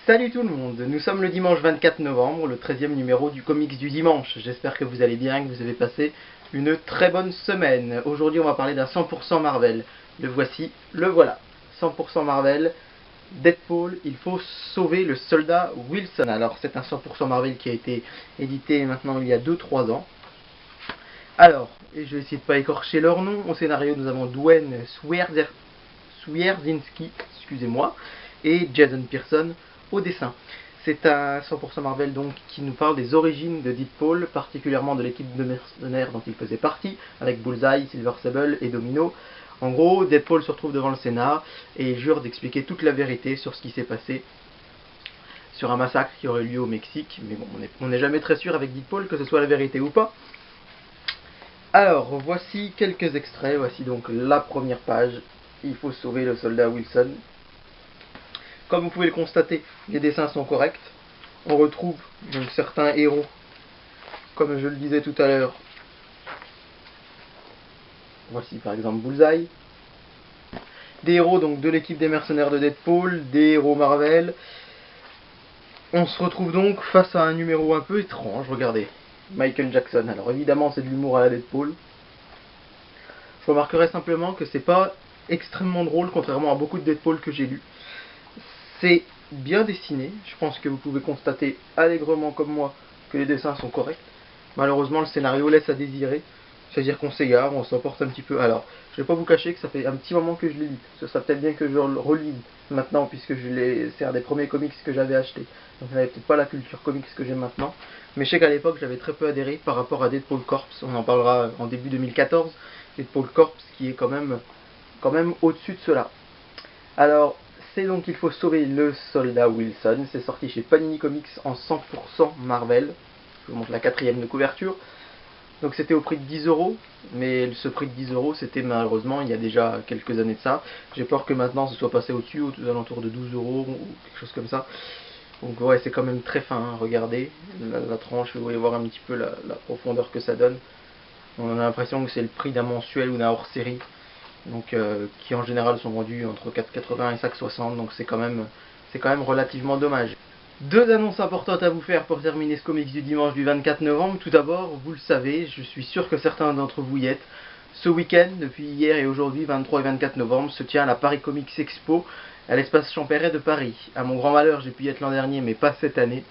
Salut tout le monde, nous sommes le dimanche 24 novembre, le 13e numéro du Comics du Dimanche. J'espère que vous allez bien, que vous avez passé une très bonne semaine. Aujourd'hui on va parler d'un 100% Marvel. Le voici, le voilà. 100% Marvel, Deadpool, il faut sauver le soldat Wilson. Alors c'est un 100% Marvel qui a été édité maintenant il y a 2-3 ans. Alors, et je vais essayer de ne pas écorcher leur nom. Au scénario nous avons Dwayne Swierczynski, excusez-moi, et Jason Pearson au dessin. C'est un 100% Marvel donc qui nous parle des origines de Deadpool, particulièrement de l'équipe de mercenaires dont il faisait partie, avec Bullseye, Silver Sable et Domino. En gros, Deadpool se retrouve devant le Sénat et il jure d'expliquer toute la vérité sur ce qui s'est passé sur un massacre qui aurait eu lieu au Mexique. Mais bon, on n'est jamais très sûr avec Deadpool que ce soit la vérité ou pas. Alors, voici quelques extraits. Voici donc la première page. Il faut sauver le soldat Wilson. Comme vous pouvez le constater, les dessins sont corrects. On retrouve donc certains héros, comme je le disais tout à l'heure. Voici par exemple Bullseye. Des héros donc de l'équipe des mercenaires de Deadpool, des héros Marvel. On se retrouve donc face à un numéro un peu étrange, regardez. Michael Jackson. Alors évidemment c'est de l'humour à la Deadpool. Je remarquerai simplement que c'est pas extrêmement drôle, contrairement à beaucoup de Deadpool que j'ai lus. C'est bien dessiné, je pense que vous pouvez constater allègrement comme moi que les dessins sont corrects. Malheureusement le scénario laisse à désirer, c'est-à-dire qu'on s'égare, on s'emporte un petit peu. Alors, je vais pas vous cacher que ça fait un petit moment que je l'ai lu, ce serait peut-être bien que je le relise maintenant puisque c'est un des premiers comics que j'avais acheté. Donc je n'avais peut-être pas la culture comics que j'ai maintenant, mais je sais qu'à l'époque j'avais très peu adhéré par rapport à Deadpool Corps, on en parlera en début 2014, Deadpool Corps qui est quand même au-dessus de cela. Alors, c'est donc Il faut sauver le soldat Wilson. C'est sorti chez Panini Comics en 100% Marvel. Je vous montre la quatrième de couverture. Donc c'était au prix de 10€, mais ce prix de 10€, c'était malheureusement il y a déjà quelques années de ça. J'ai peur que maintenant ce soit passé au-dessus, aux alentours de 12€ ou quelque chose comme ça. Donc ouais, c'est quand même très fin, hein. Regardez la tranche, vous voyez voir un petit peu la profondeur que ça donne. On a l'impression que c'est le prix d'un mensuel ou d'un hors-série. Donc qui en général sont vendus entre 4,80 et 5,60, donc c'est quand même relativement dommage. Deux annonces importantes à vous faire pour terminer ce comics du dimanche du 24 novembre. Tout d'abord, vous le savez, je suis sûr que certains d'entre vous y êtes. Ce week-end, depuis hier et aujourd'hui, 23 et 24 novembre, se tient la Paris Comics Expo à l'espace Champéret de Paris. À mon grand malheur, j'ai pu y être l'an dernier, mais pas cette année.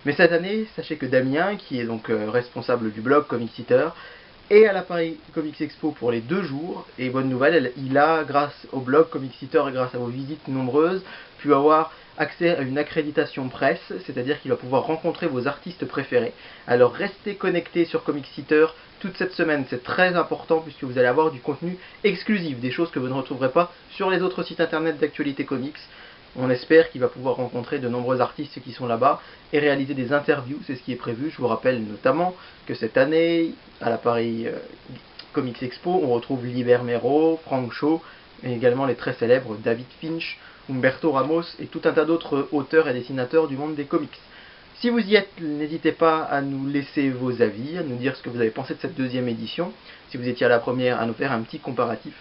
Mais cette année, sachez que Damien, qui est donc responsable du blog Comics Eater, et à la Paris Comics Expo pour les 2 jours. Et bonne nouvelle, il a, grâce au blog Comics Eater et grâce à vos visites nombreuses, pu avoir accès à une accréditation presse, c'est-à-dire qu'il va pouvoir rencontrer vos artistes préférés. Alors restez connectés sur Comics Eater toute cette semaine, c'est très important puisque vous allez avoir du contenu exclusif, des choses que vous ne retrouverez pas sur les autres sites internet d'actualité comics. On espère qu'il va pouvoir rencontrer de nombreux artistes qui sont là-bas et réaliser des interviews, c'est ce qui est prévu. Je vous rappelle notamment que cette année, à la Paris Comics Expo, on retrouve Liber Mero, Frank Shaw, et également les très célèbres David Finch, Humberto Ramos et tout un tas d'autres auteurs et dessinateurs du monde des comics. Si vous y êtes, n'hésitez pas à nous laisser vos avis, à nous dire ce que vous avez pensé de cette deuxième édition. Si vous étiez à la première, à nous faire un petit comparatif.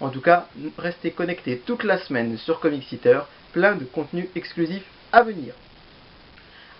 En tout cas, restez connectés toute la semaine sur Comics Eater, plein de contenu exclusif à venir.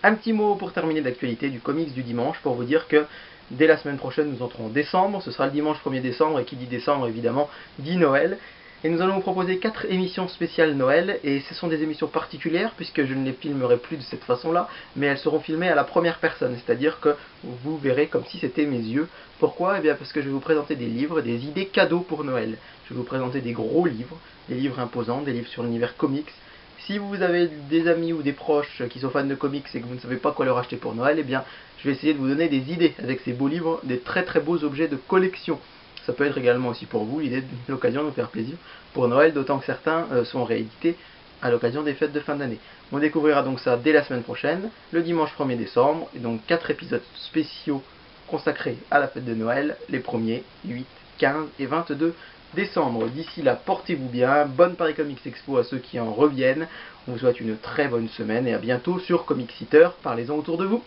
Un petit mot pour terminer d'actualité du comics du dimanche pour vous dire que dès la semaine prochaine nous entrons en décembre, ce sera le dimanche 1er décembre et qui dit décembre évidemment dit Noël. Et nous allons vous proposer 4 émissions spéciales Noël, et ce sont des émissions particulières puisque je ne les filmerai plus de cette façon-là, mais elles seront filmées à la première personne, c'est-à-dire que vous verrez comme si c'était mes yeux. Pourquoi ? Eh bien parce que je vais vous présenter des livres, des idées cadeaux pour Noël. Je vais vous présenter des gros livres, des livres imposants, des livres sur l'univers comics. Si vous avez des amis ou des proches qui sont fans de comics et que vous ne savez pas quoi leur acheter pour Noël, eh bien je vais essayer de vous donner des idées avec ces beaux livres, des très très beaux objets de collection. Ça peut être également aussi pour vous l'occasion de nous faire plaisir pour Noël, d'autant que certains sont réédités à l'occasion des fêtes de fin d'année. On découvrira donc ça dès la semaine prochaine, le dimanche 1er décembre, et donc 4 épisodes spéciaux consacrés à la fête de Noël, les 1er, 8, 15 et 22 décembre. D'ici là, portez-vous bien, bonne Paris Comics Expo à ceux qui en reviennent, on vous souhaite une très bonne semaine et à bientôt sur Comics Eater, parlez-en autour de vous.